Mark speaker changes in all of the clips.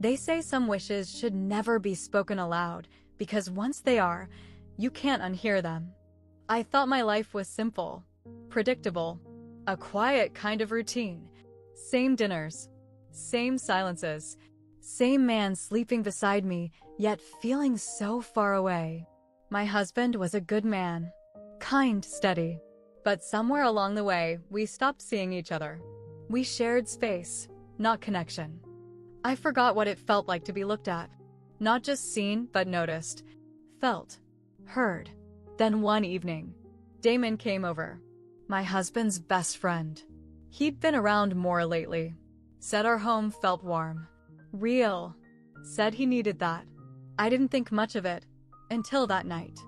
Speaker 1: They say some wishes should never be spoken aloud because once they are, you can't unhear them. I thought my life was simple, predictable, a quiet kind of routine. Same dinners, same silences, same man sleeping beside me, yet feeling so far away. My husband was a good man, kind, steady. But somewhere along the way, we stopped seeing each other. We shared space, not connection. I forgot what it felt like to be looked at. Not just seen, but noticed. Felt. Heard. Then one evening, Damon came over. My husband's best friend. He'd been around more lately. Said our home felt warm. Real. Said he needed that. I didn't think much of it. Until that night.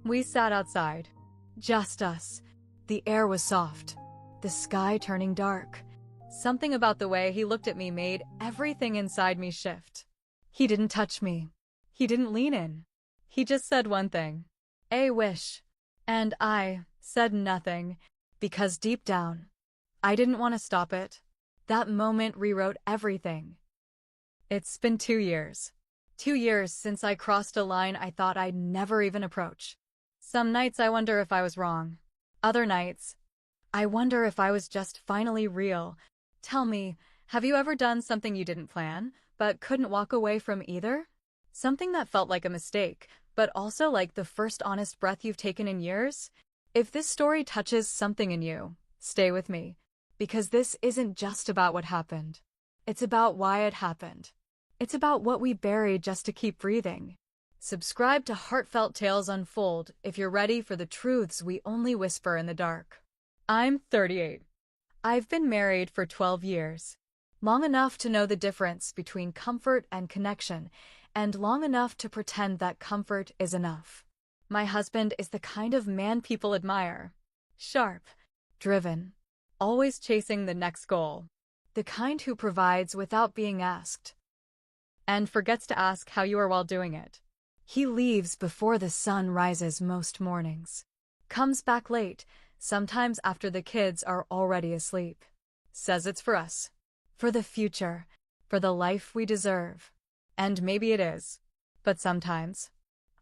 Speaker 1: We sat outside. Just us. The air was soft. The sky turning dark. Something about the way he looked at me made everything inside me shift. He didn't touch me. He didn't lean in. He just said one thing. A wish. And I said nothing, because deep down, I didn't want to stop it. That moment rewrote everything. It's been 2 years. 2 years since I crossed a line I thought I'd never even approach. Some nights I wonder if I was wrong. Other nights, I wonder if I was just finally real. Tell me, have you ever done something you didn't plan, but couldn't walk away from either? Something that felt like a mistake, but also like the first honest breath you've taken in years? If this story touches something in you, stay with me. Because this isn't just about what happened. It's about why it happened. It's about what we buried just to keep breathing. Subscribe to Heartfelt Tales Unfold if you're ready for the truths we only whisper in the dark. I'm 38. I've been married for 12 years. Long enough to know the difference between comfort and connection, and long enough to pretend that comfort is enough. My husband is the kind of man people admire. Sharp, driven, always chasing the next goal. The kind who provides without being asked. And forgets to ask how you are while doing it. He leaves before the sun rises most mornings. Comes back late, sometimes after the kids are already asleep. Says it's for us. For the future. For the life we deserve. And maybe it is. But sometimes,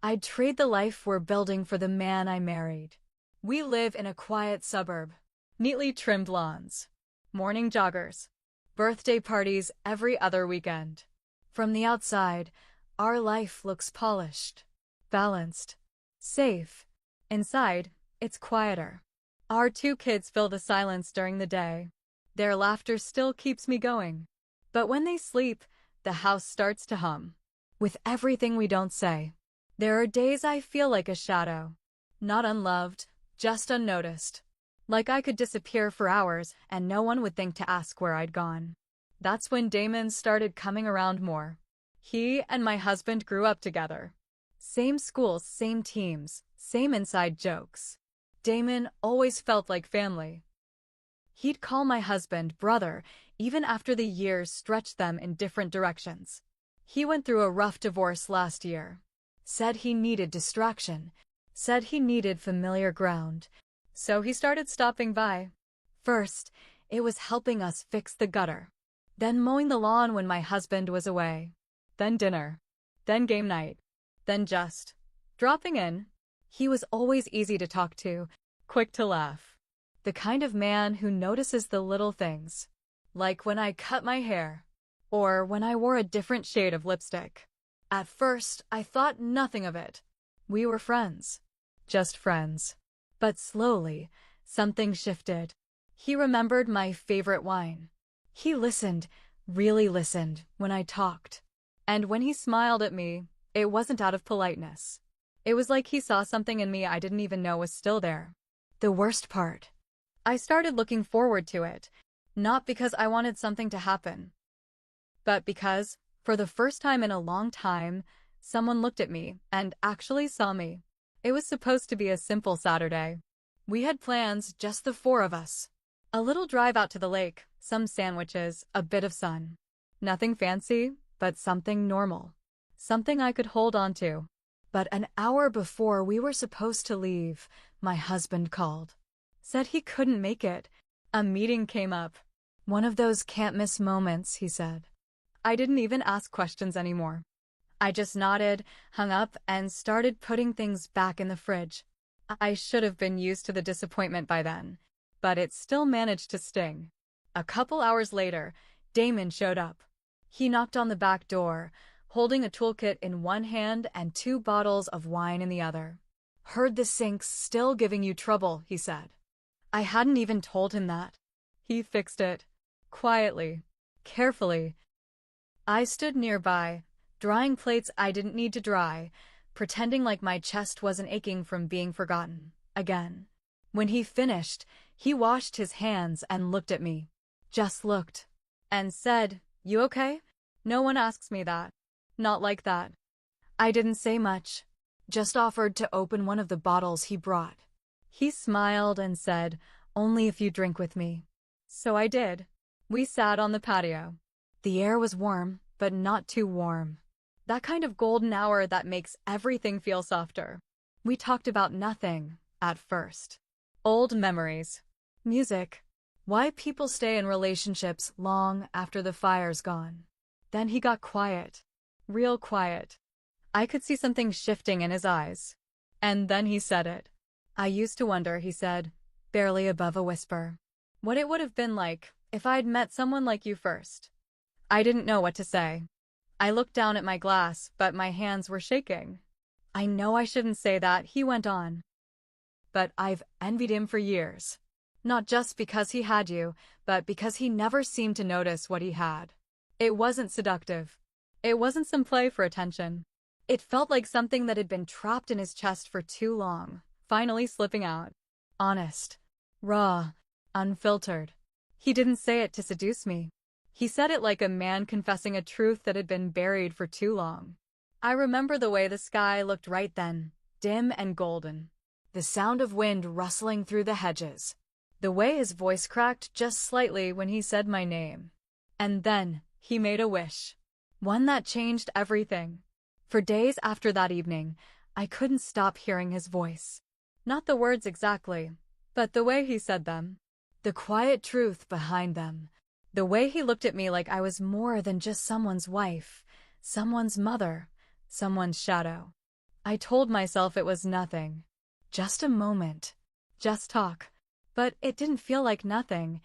Speaker 1: I'd trade the life we're building for the man I married. We live in a quiet suburb. Neatly trimmed lawns. Morning joggers. Birthday parties every other weekend. From the outside, our life looks polished, balanced, safe. Inside, it's quieter. Our 2 kids fill the silence during the day. Their laughter still keeps me going. But when they sleep, the house starts to hum. With everything we don't say. There are days I feel like a shadow. Not unloved, just unnoticed. Like I could disappear for hours and no one would think to ask where I'd gone. That's when Damon started coming around more. He and my husband grew up together. Same schools, same teams, same inside jokes. Damon always felt like family. He'd call my husband brother, even after the years stretched them in different directions. He went through a rough divorce last year. Said he needed distraction. Said he needed familiar ground. So he started stopping by. First, it was helping us fix the gutter. Then mowing the lawn when my husband was away. Then dinner. Then game night. Then just dropping in. He was always easy to talk to, quick to laugh. The kind of man who notices the little things. Like when I cut my hair. Or when I wore a different shade of lipstick. At first, I thought nothing of it. We were friends. Just friends. But slowly, something shifted. He remembered my favorite wine. He listened, really listened, when I talked. And when he smiled at me, it wasn't out of politeness. It was like he saw something in me I didn't even know was still there. The worst part. I started looking forward to it. Not because I wanted something to happen. But because, for the first time in a long time, someone looked at me and actually saw me. It was supposed to be a simple Saturday. We had plans, just the 4 of us. A little drive out to the lake, some sandwiches, a bit of sun. Nothing fancy, but something normal. Something I could hold on to. But an hour before we were supposed to leave, my husband called. Said he couldn't make it. A meeting came up. One of those can't-miss moments, he said. I didn't even ask questions anymore. I just nodded, hung up, and started putting things back in the fridge. I should have been used to the disappointment by then, but it still managed to sting. A couple hours later, Damon showed up. He knocked on the back door, holding a toolkit in one hand and 2 bottles of wine in the other. "Heard the sink's still giving you trouble," he said. I hadn't even told him that. He fixed it. Quietly. Carefully. I stood nearby, drying plates I didn't need to dry, pretending like my chest wasn't aching from being forgotten. Again. When he finished, he washed his hands and looked at me. Just looked. And said, "You okay?" No one asks me that. Not like that. I didn't say much. Just offered to open one of the bottles he brought. He smiled and said, "Only if you drink with me." So I did. We sat on the patio. The air was warm, but not too warm. That kind of golden hour that makes everything feel softer. We talked about nothing, at first. Old memories. Music. Why people stay in relationships long after the fire's gone. Then he got quiet. Real quiet. I could see something shifting in his eyes. And then he said it. "I used to wonder," he said, barely above a whisper, "what it would have been like if I'd met someone like you first." I didn't know what to say. I looked down at my glass, but my hands were shaking. "I know I shouldn't say that," he went on. "But I've envied him for years. Not just because he had you, but because he never seemed to notice what he had. It wasn't seductive. It wasn't some play for attention. It felt like something that had been trapped in his chest for too long, finally slipping out. Honest. Raw. Unfiltered. He didn't say it to seduce me. He said it like a man confessing a truth that had been buried for too long. I remember the way the sky looked right then, dim and golden. The sound of wind rustling through the hedges. The way his voice cracked just slightly when he said my name. And then, he made a wish. One that changed everything. For days after that evening, I couldn't stop hearing his voice. Not the words exactly, but the way he said them. The quiet truth behind them. The way he looked at me like I was more than just someone's wife, someone's mother, someone's shadow. I told myself it was nothing. Just a moment. Just talk. But it didn't feel like nothing.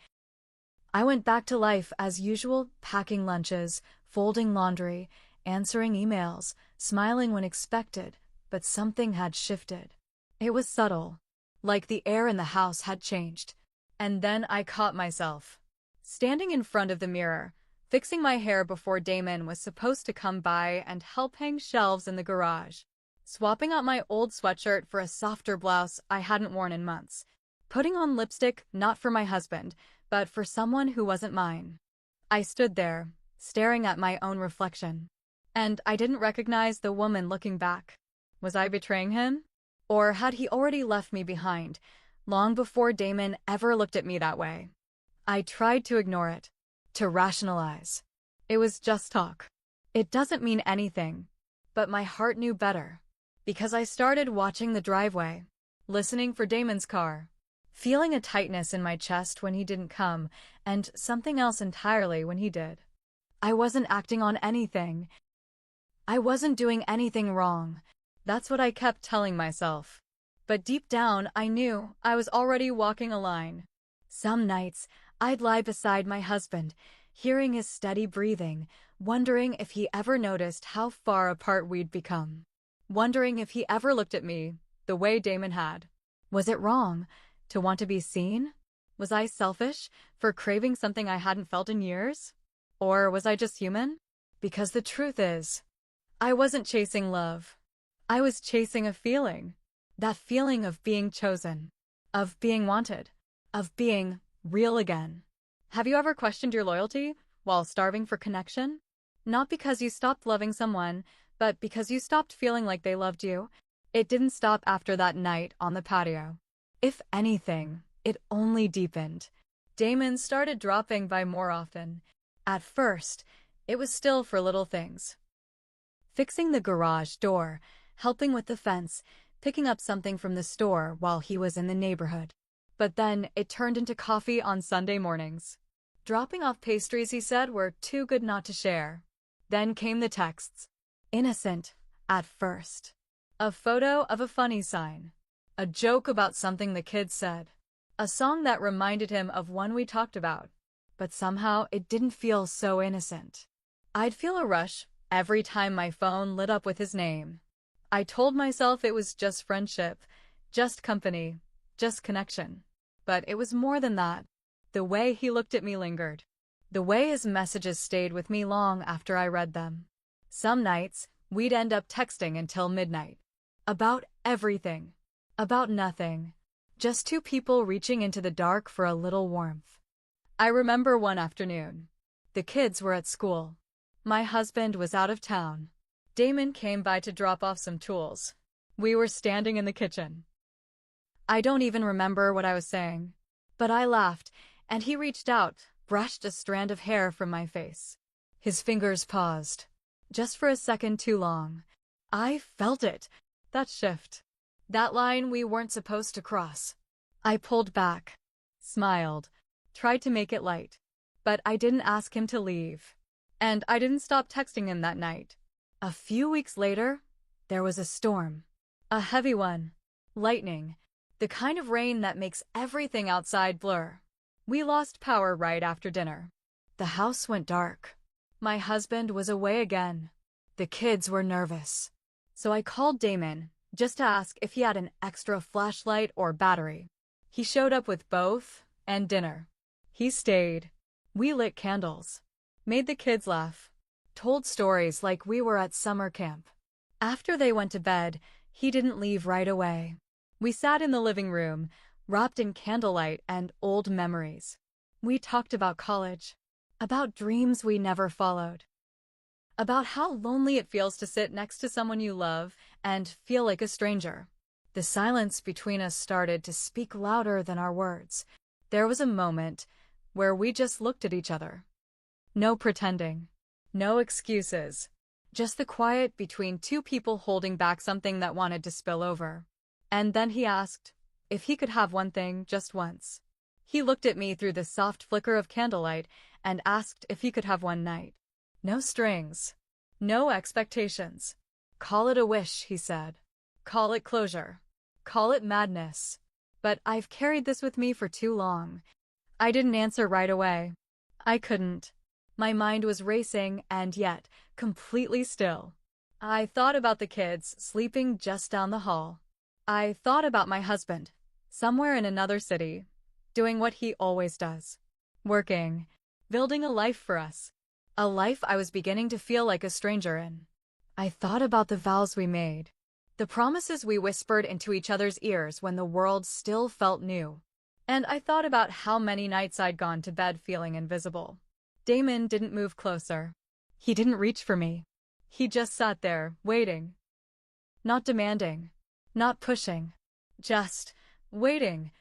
Speaker 1: I went back to life as usual, packing lunches, folding laundry, answering emails, smiling when expected, but something had shifted. It was subtle, like the air in the house had changed. And then I caught myself standing in front of the mirror, fixing my hair before Damon was supposed to come by and help hang shelves in the garage, swapping out my old sweatshirt for a softer blouse I hadn't worn in months, putting on lipstick not for my husband, but for someone who wasn't mine. I stood there, staring at my own reflection. And I didn't recognize the woman looking back. Was I betraying him? Or had he already left me behind, long before Damon ever looked at me that way? I tried to ignore it, to rationalize. It was just talk. It doesn't mean anything. But my heart knew better. Because I started watching the driveway, listening for Damon's car, feeling a tightness in my chest when he didn't come, and something else entirely when he did. I wasn't acting on anything. I wasn't doing anything wrong. That's what I kept telling myself. But deep down, I knew I was already walking a line. Some nights, I'd lie beside my husband, hearing his steady breathing, wondering if he ever noticed how far apart we'd become. Wondering if he ever looked at me the way Damon had. Was it wrong to want to be seen? Was I selfish for craving something I hadn't felt in years? Or was I just human? Because the truth is, I wasn't chasing love. I was chasing a feeling. That feeling of being chosen, of being wanted, of being real again. Have you ever questioned your loyalty while starving for connection? Not because you stopped loving someone, but because you stopped feeling like they loved you. It didn't stop after that night on the patio. If anything, it only deepened. Damon started dropping by more often. At first, it was still for little things. Fixing the garage door, helping with the fence, picking up something from the store while he was in the neighborhood. But then it turned into coffee on Sunday mornings. Dropping off pastries he said were too good not to share. Then came the texts. Innocent, at first. A photo of a funny sign. A joke about something the kids said. A song that reminded him of one we talked about. But somehow it didn't feel so innocent. I'd feel a rush every time my phone lit up with his name. I told myself it was just friendship, just company, just connection. But it was more than that. The way he looked at me lingered. The way his messages stayed with me long after I read them. Some nights, we'd end up texting until midnight. About everything. About nothing. Just two people reaching into the dark for a little warmth. I remember one afternoon. The kids were at school. My husband was out of town. Damon came by to drop off some tools. We were standing in the kitchen. I don't even remember what I was saying. But I laughed, and he reached out, brushed a strand of hair from my face. His fingers paused. Just for a second too long. I felt it. That shift. That line we weren't supposed to cross. I pulled back. Smiled. Tried to make it light. But I didn't ask him to leave. And I didn't stop texting him that night. A few weeks later, there was a storm. A heavy one. Lightning. The kind of rain that makes everything outside blur. We lost power right after dinner. The house went dark. My husband was away again. The kids were nervous. So I called Damon, just to ask if he had an extra flashlight or battery. He showed up with both, and dinner. He stayed. We lit candles. Made the kids laugh. Told stories like we were at summer camp. After they went to bed, he didn't leave right away. We sat in the living room, wrapped in candlelight and old memories. We talked about college. About dreams we never followed. About how lonely it feels to sit next to someone you love and feel like a stranger. The silence between us started to speak louder than our words. There was a moment where we just looked at each other. No pretending. No excuses. Just the quiet between two people holding back something that wanted to spill over. And then he asked if he could have one thing just once. He looked at me through the soft flicker of candlelight and asked if he could have one night. No strings. No expectations. Call it a wish, he said. Call it closure. Call it madness. But I've carried this with me for too long. I didn't answer right away. I couldn't. My mind was racing and yet completely still. I thought about the kids sleeping just down the hall. I thought about my husband, somewhere in another city, doing what he always does. Working. Building a life for us. A life I was beginning to feel like a stranger in. I thought about the vows we made. The promises we whispered into each other's ears when the world still felt new. And I thought about how many nights I'd gone to bed feeling invisible. Damon didn't move closer. He didn't reach for me. He just sat there, waiting. Not demanding. Not pushing. Just waiting.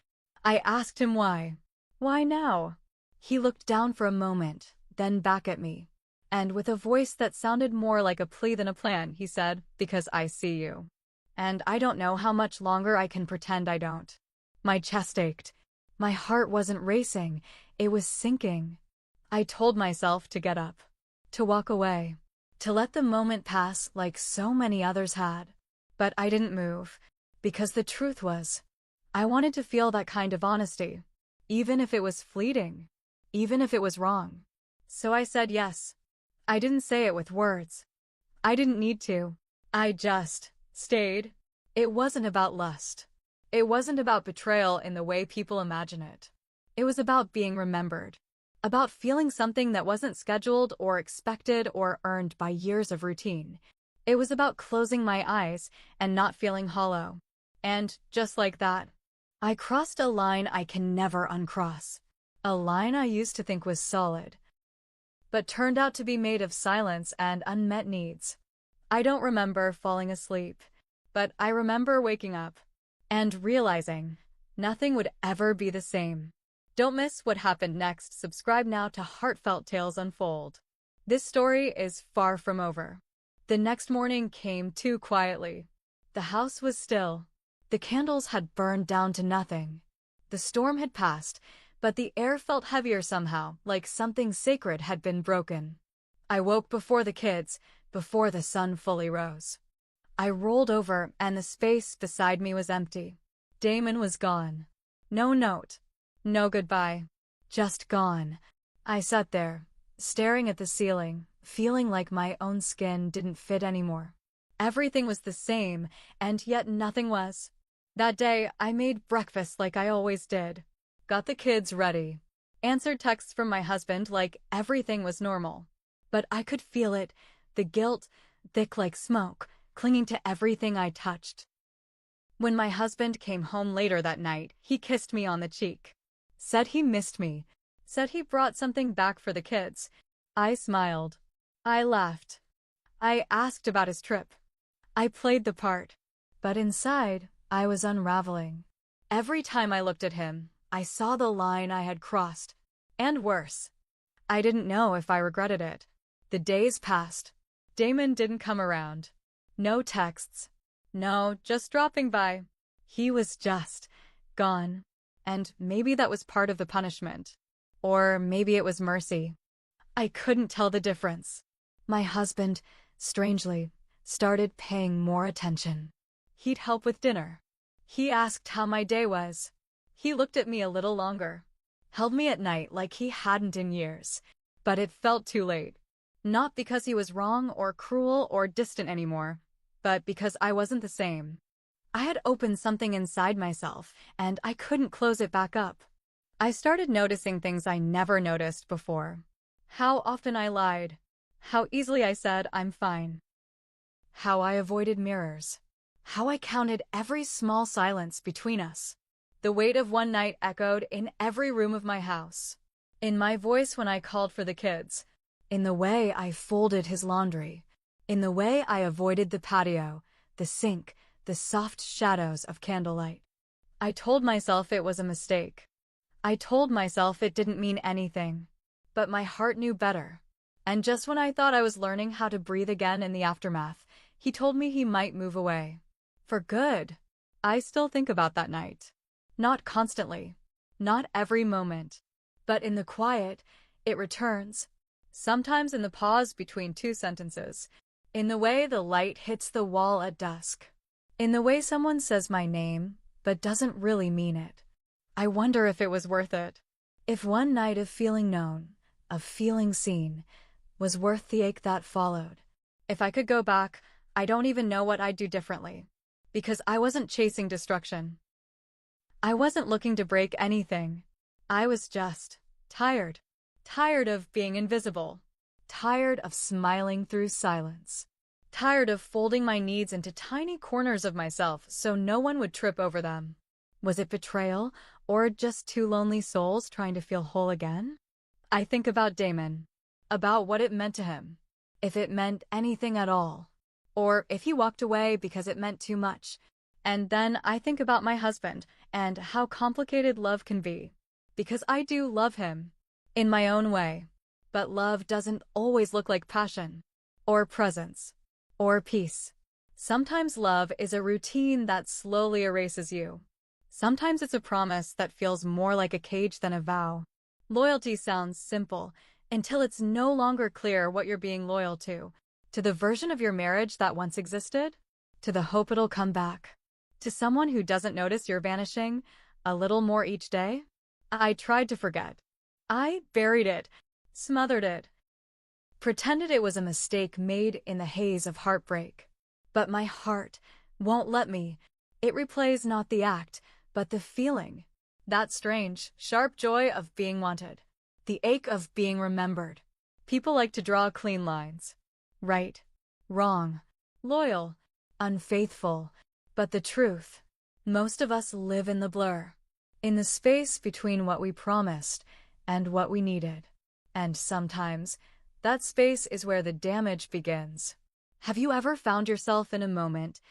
Speaker 1: I asked him why. Why now? He looked down for a moment, then back at me. And with a voice that sounded more like a plea than a plan, he said, "Because I see you. And I don't know how much longer I can pretend I don't." My chest ached. My heart wasn't racing. It was sinking. I told myself to get up. To walk away. To let the moment pass like so many others had. But I didn't move. Because the truth was, I wanted to feel that kind of honesty. Even if it was fleeting. Even if it was wrong. So I said yes. I didn't say it with words. I didn't need to. I just stayed. It wasn't about lust. It wasn't about betrayal in the way people imagine it. It was about being remembered. About feeling something that wasn't scheduled or expected or earned by years of routine. It was about closing my eyes and not feeling hollow. And just like that, I crossed a line I can never uncross. A line I used to think was solid, but turned out to be made of silence and unmet needs. I don't remember falling asleep, but I remember waking up and realizing nothing would ever be the same. Don't miss what happened next. Subscribe now to Heartfelt Tales Unfold. This story is far from over. The next morning came too quietly. The house was still. The candles had burned down to nothing. The storm had passed, but the air felt heavier somehow, like something sacred had been broken. I woke before the kids, before the sun fully rose. I rolled over, and the space beside me was empty. Damon was gone. No note. No goodbye. Just gone. I sat there, staring at the ceiling, feeling like my own skin didn't fit anymore. Everything was the same, and yet nothing was. That day, I made breakfast like I always did. Got the kids ready. Answered texts from my husband like everything was normal. But I could feel it, the guilt, thick like smoke, clinging to everything I touched. When my husband came home later that night, he kissed me on the cheek. Said he missed me. Said he brought something back for the kids. I smiled. I laughed. I asked about his trip. I played the part. But inside, I was unraveling. Every time I looked at him, I saw the line I had crossed. And worse. I didn't know if I regretted it. The days passed. Damon didn't come around. No texts. No, just dropping by. He was just gone. And maybe that was part of the punishment. Or maybe it was mercy. I couldn't tell the difference. My husband, strangely, started paying more attention. He'd help with dinner. He asked how my day was. He looked at me a little longer. Held me at night like he hadn't in years. But it felt too late. Not because he was wrong or cruel or distant anymore, but because I wasn't the same. I had opened something inside myself, and I couldn't close it back up. I started noticing things I never noticed before. How often I lied. How easily I said, I'm fine. How I avoided mirrors. How I counted every small silence between us. The weight of one night echoed in every room of my house. In my voice when I called for the kids. In the way I folded his laundry. In the way I avoided the patio, the sink, the soft shadows of candlelight. I told myself it was a mistake. I told myself it didn't mean anything. But my heart knew better. And just when I thought I was learning how to breathe again in the aftermath, he told me he might move away. For good. I still think about that night. Not constantly. Not every moment. But in the quiet, it returns. Sometimes in the pause between two sentences. In the way the light hits the wall at dusk. In the way someone says my name, but doesn't really mean it. I wonder if it was worth it. If one night of feeling known, of feeling seen, was worth the ache that followed. If I could go back, I don't even know what I'd do differently. Because I wasn't chasing destruction. I wasn't looking to break anything. I was just tired. Tired of being invisible. Tired of smiling through silence. Tired of folding my needs into tiny corners of myself so no one would trip over them. Was it betrayal, or just two lonely souls trying to feel whole again? I think about Damon. About what it meant to him. If it meant anything at all. Or if he walked away because it meant too much. And then I think about my husband and how complicated love can be. Because I do love him. In my own way. But love doesn't always look like passion. Or presence. Or peace. Sometimes love is a routine that slowly erases you. Sometimes it's a promise that feels more like a cage than a vow. Loyalty sounds simple, until it's no longer clear what you're being loyal to. To the version of your marriage that once existed? To the hope it'll come back? To someone who doesn't notice you're vanishing a little more each day? I tried to forget. I buried it, smothered it. Pretended it was a mistake made in the haze of heartbreak. But my heart won't let me. It replays not the act, but the feeling. That strange, sharp joy of being wanted. The ache of being remembered. People like to draw clean lines. Right, wrong, loyal, unfaithful. But the truth, most of us live in the blur. In the space between what we promised and what we needed. And sometimes, that space is where the damage begins. Have you ever found yourself in a moment,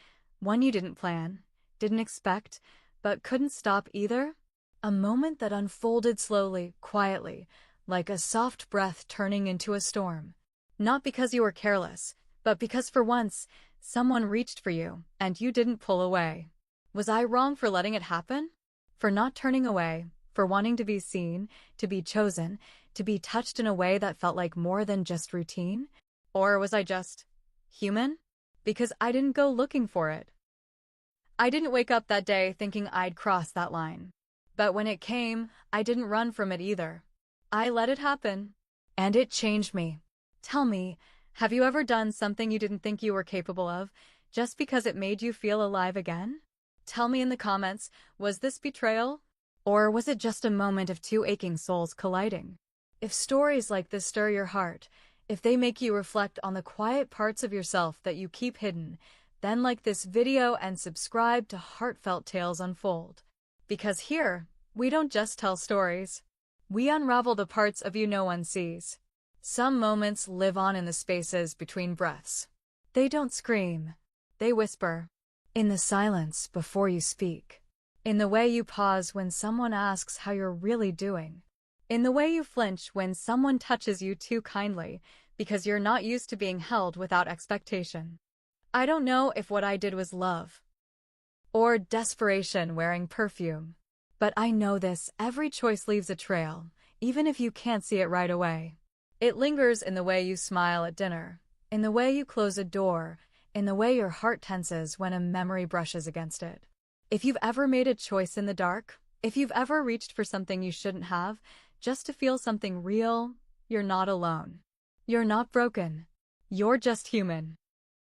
Speaker 1: one you didn't plan, didn't expect, but couldn't stop either? A moment that unfolded slowly, quietly, like a soft breath turning into a storm. Not because you were careless, but because for once, someone reached for you, and you didn't pull away. Was I wrong for letting it happen? For not turning away? for wanting to be seen, to be chosen, to be touched in a way that felt like more than just routine? Or was I just human? Because I didn't go looking for it. I didn't wake up that day thinking I'd cross that line. But when it came, I didn't run from it either. I let it happen. And it changed me. Tell me, have you ever done something you didn't think you were capable of, just because it made you feel alive again? Tell me in the comments, was this betrayal? Or was it just a moment of two aching souls colliding? If stories like this stir your heart, if they make you reflect on the quiet parts of yourself that you keep hidden, then like this video and subscribe to Heartfelt Tales Unfold. Because here, we don't just tell stories. We unravel the parts of you no one sees. Some moments live on in the spaces between breaths. They don't scream. They whisper. In the silence before you speak. In the way you pause when someone asks how you're really doing. In the way you flinch when someone touches you too kindly, because you're not used to being held without expectation. I don't know if what I did was love or desperation wearing perfume. But I know this, every choice leaves a trail, even if you can't see it right away. It lingers in the way you smile at dinner, in the way you close a door, in the way your heart tenses when a memory brushes against it. If you've ever made a choice in the dark, if you've ever reached for something you shouldn't have, just to feel something real, you're not alone. You're not broken. You're just human.